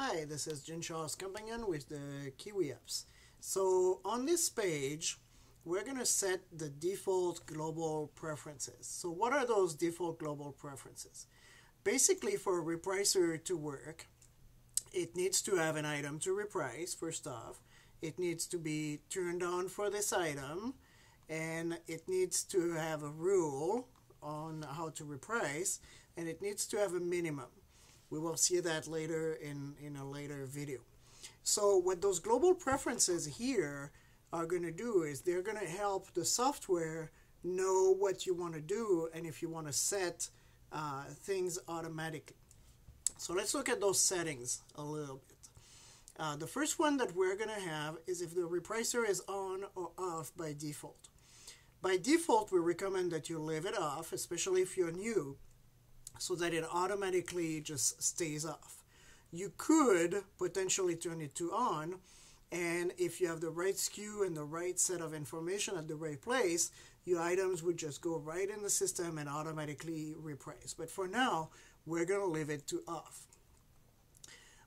Hi, this is Jin Charles Companion with the KiOui apps. So on this page, we're going to set the default global preferences. So what are those default global preferences? Basically, for a repricer to work, it needs to have an item to reprice, first off. It needs to be turned on for this item, and it needs to have a rule on how to reprice, and it needs to have a minimum. We will see that later in a later video. So what those global preferences here are going to do is they're going to help the software know what you want to do and if you want to set things automatically. So let's look at those settings a little bit. The first one that we're going to have is if the repricer is on or off by default. By default, we recommend that you leave it off, especially if you're new, so that it automatically just stays off. You could potentially turn it to on, and if you have the right SKU and the right set of information at the right place, your items would just go right in the system and automatically reprice. But for now, we're going to leave it to off.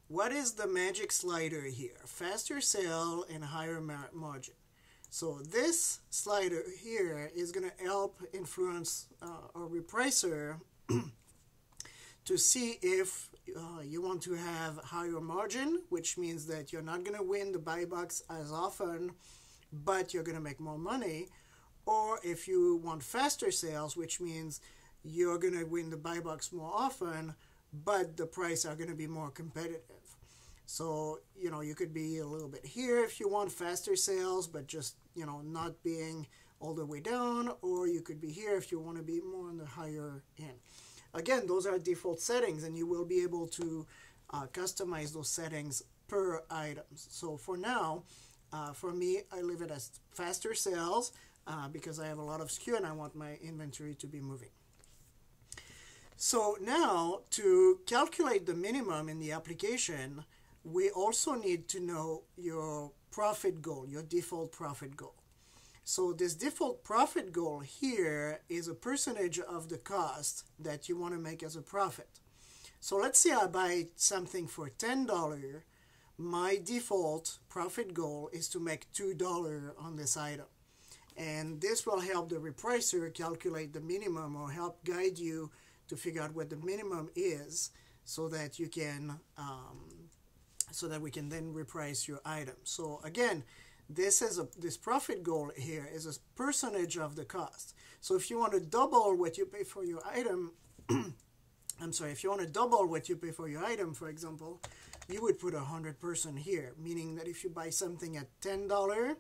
What is the magic slider here? Faster sale and higher margin. So this slider here is going to help influence our repricer to see if you want to have higher margin, which means that you're not going to win the buy box as often, but you're going to make more money, or if you want faster sales, which means you're going to win the buy box more often, but the price are going to be more competitive. So, you could be a little bit here if you want faster sales, but just, not being all the way down, or you could be here if you want to be more on the higher end. Again, those are default settings, and you will be able to customize those settings per items. So for now, for me, I leave it as faster sales because I have a lot of SKU and I want my inventory to be moving. So now, to calculate the minimum in the application, we also need to know your profit goal, your default profit goal. So this default profit goal here is a percentage of the cost that you want to make as a profit. So let's say I buy something for $10. My default profit goal is to make $2 on this item. And this will help the repricer calculate the minimum or help guide you to figure out what the minimum is so that you can so that we can then reprice your item. So again, this profit goal here is a percentage of the cost. So if you want to double what you pay for your item, if you want to double what you pay for your item, for example, you would put 100% here, meaning that if you buy something at $10,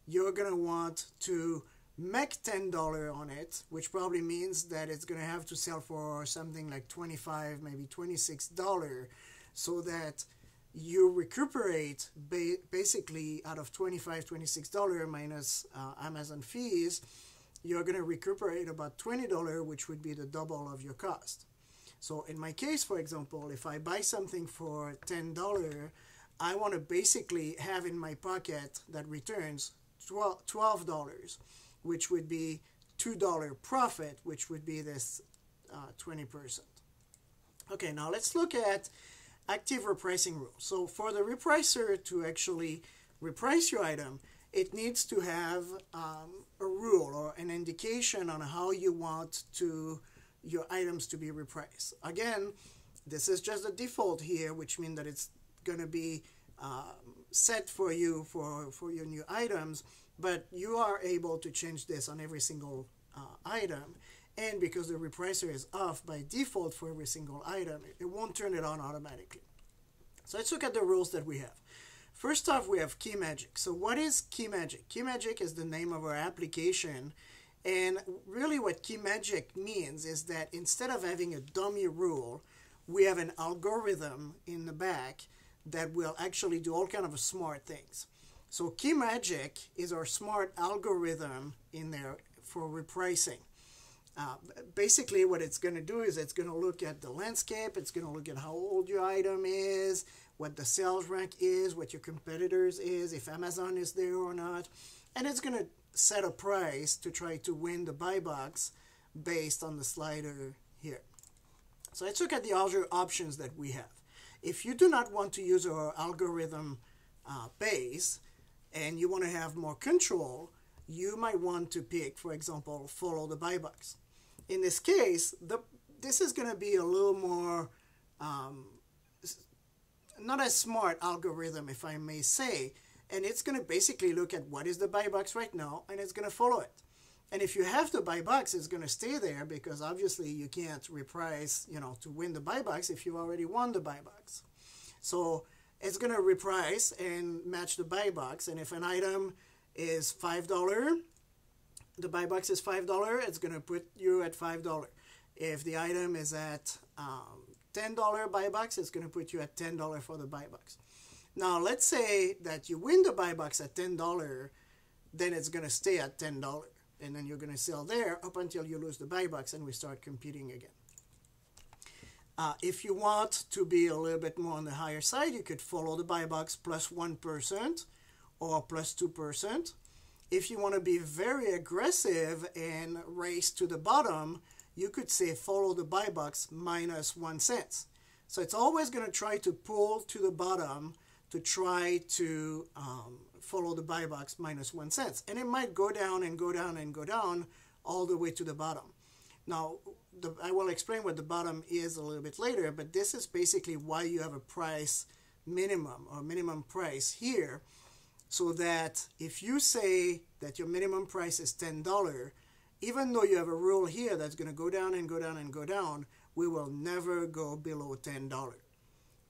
you're going to want to make $10 on it, which probably means that it's going to have to sell for something like $25, maybe $26, so that you recuperate basically out of $25, $26 minus Amazon fees, you're going to recuperate about $20, which would be the double of your cost. So in my case, for example, if I buy something for $10, I want to basically have in my pocket that returns $12, which would be $2 profit, which would be this 20%. Okay, now let's look at active repricing rule. So for the repricer to actually reprice your item, it needs to have a rule or an indication on how you want your items to be repriced. Again, this is just the default here, which means that it's going to be set for you for your new items, but you are able to change this on every single item. And because the repricer is off by default for every single item, it won't turn it on automatically. So let's look at the rules that we have. First off, we have Key Magic. So what is Key Magic? Key Magic is the name of our application. And really what Key Magic means is that instead of having a dummy rule, we have an algorithm in the back that will actually do all kinds of smart things. So Key Magic is our smart algorithm in there for repricing. Basically what it's going to do is it's going to look at the landscape, it's going to look at how old your item is, what the sales rank is, what your competitors is, if Amazon is there or not, and it's going to set a price to try to win the buy box based on the slider here. So let's look at the other options that we have. If you do not want to use our algorithm base and you want to have more control, you might want to pick, for example, follow the buy box. In this case, this is going to be a little more, not as smart algorithm, if I may say, and it's going to basically look at what is the buy box right now, and it's going to follow it. And if you have the buy box, it's going to stay there because obviously you can't reprice, to win the buy box if you already won the buy box. So it's going to reprice and match the buy box. And if an item is $5, the buy box is $5, it's going to put you at $5. If the item is at $10 buy box, it's going to put you at $10 for the buy box. Now, let's say that you win the buy box at $10, then it's going to stay at $10. And then you're going to sell there up until you lose the buy box and we start competing again. If you want to be a little bit more on the higher side, you could follow the buy box plus 1% or plus 2%. If you want to be very aggressive and race to the bottom, you could say follow the buy box minus 1 cent. So it's always going to try to pull to the bottom to try to follow the buy box minus 1 cent. And it might go down and go down and go down all the way to the bottom. Now, I will explain what the bottom is a little bit later, but this is basically why you have a price minimum or minimum price here, so that if you say that your minimum price is $10, even though you have a rule here that's going to go down and go down and go down, we will never go below $10.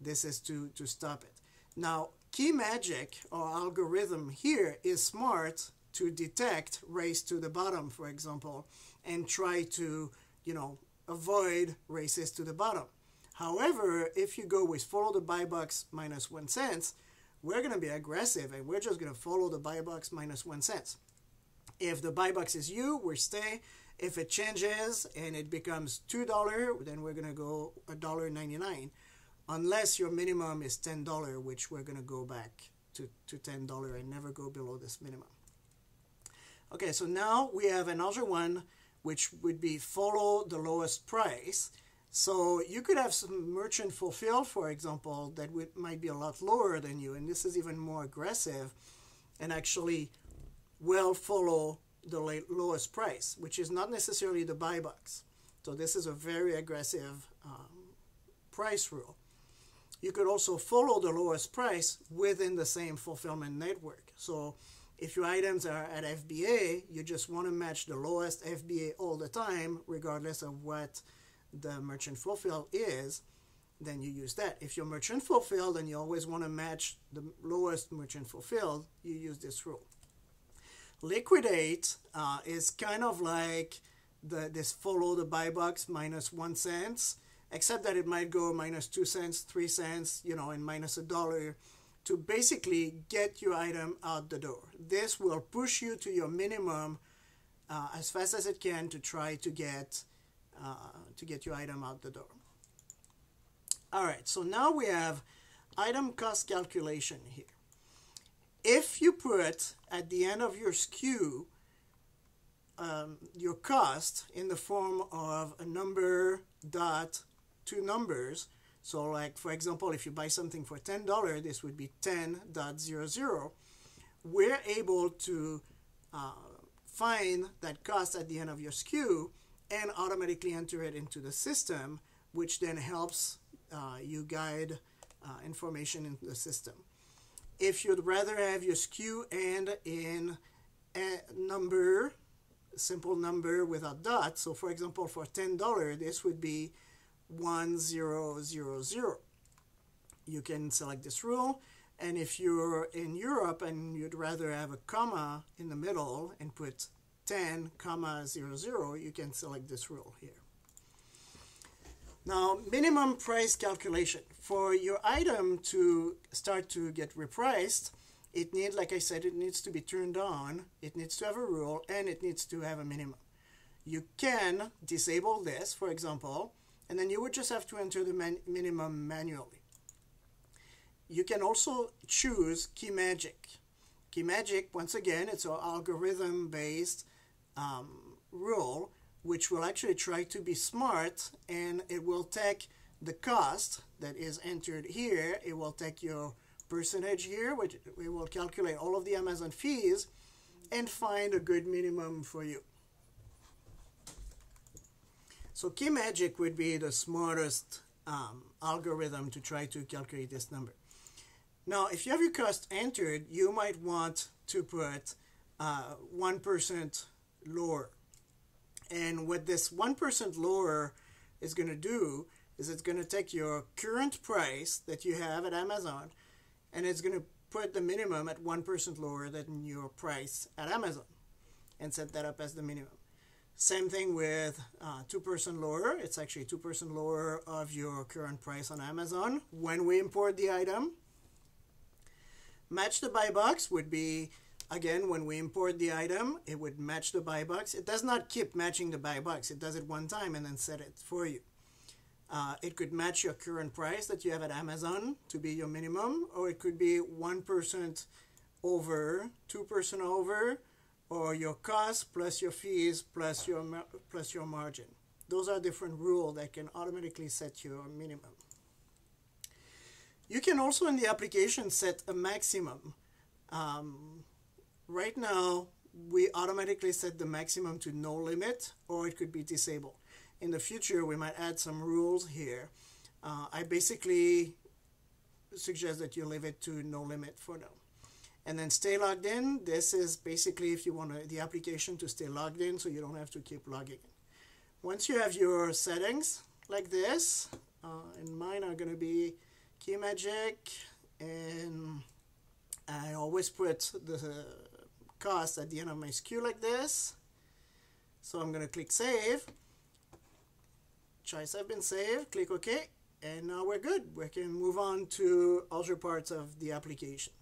This is to stop it. Now, key magic or algorithm here is smart to detect race to the bottom, for example, and try to, avoid races to the bottom. However, if you go with follow the buy box minus 1 cent, we're going to be aggressive and we're just going to follow the buy box minus 1 cent. If the buy box is you, we stay. If it changes and it becomes $2, then we're going to go $1.99. Unless your minimum is $10, which we're going to go back to $10 and never go below this minimum. Okay, so now we have another one, which would be follow the lowest price. So you could have some merchant fulfilled, for example, that might be a lot lower than you, and this is even more aggressive, and actually will follow the lowest price, which is not necessarily the buy box. So this is a very aggressive price rule. You could also follow the lowest price within the same fulfillment network. So if your items are at FBA, you just want to match the lowest FBA all the time, regardless of what the merchant fulfilled is, then you use that. If you're merchant fulfilled and you always want to match the lowest merchant fulfilled, you use this rule. Liquidate is kind of like this follow the buy box minus 1 cent, except that it might go minus 2 cents, 3 cents, and minus $1 to basically get your item out the door. This will push you to your minimum as fast as it can to try to get your item out the door. All right, so now we have item cost calculation here. If you put at the end of your SKU your cost in the form of a number dot two numbers, so like for example, if you buy something for $10, this would be 10.00, we're able to find that cost at the end of your SKU and automatically enter it into the system, which then helps you guide information into the system. If you'd rather have your SKU end in a number, simple number without dots, so for example for $10 this would be 1000. You can select this rule, and if you're in Europe and you'd rather have a comma in the middle and put 10,00, you can select this rule here. Now, minimum price calculation. For your item to start to get repriced, it needs, like I said, it needs to be turned on, it needs to have a rule, and it needs to have a minimum. You can disable this, for example, and then you would just have to enter the minimum manually. You can also choose key magic. Key magic, once again, it's an algorithm-based rule, which will actually try to be smart, and it will take the cost that is entered here, it will take your percentage here, which we will calculate all of the Amazon fees and find a good minimum for you. So KeyMagic would be the smartest algorithm to try to calculate this number. Now, if you have your cost entered, you might want to put 1% lower. And what this 1% lower is going to do is it's going to take your current price that you have at Amazon, and it's going to put the minimum at 1% lower than your price at Amazon and set that up as the minimum. Same thing with 2% lower. It's actually 2% lower of your current price on Amazon when we import the item. Match the buy box would be, again, when we import the item, it would match the buy box. It does not keep matching the buy box. It does it one time and then set it for you. It could match your current price that you have at Amazon to be your minimum, or it could be 1% over, 2% over, or your cost plus your fees plus your margin. Those are different rules that can automatically set your minimum. You can also in the application set a maximum. Right now, we automatically set the maximum to no limit, or it could be disabled. In the future, we might add some rules here. I basically suggest that you leave it to no limit for now. And then stay logged in. This is basically if you want the application to stay logged in so you don't have to keep logging in. Once you have your settings like this, and mine are going to be KeyMagic, and I always put the cost at the end of my SKU like this. So I'm going to click Save. Choice have been saved, click OK, and now we're good. We can move on to other parts of the applications.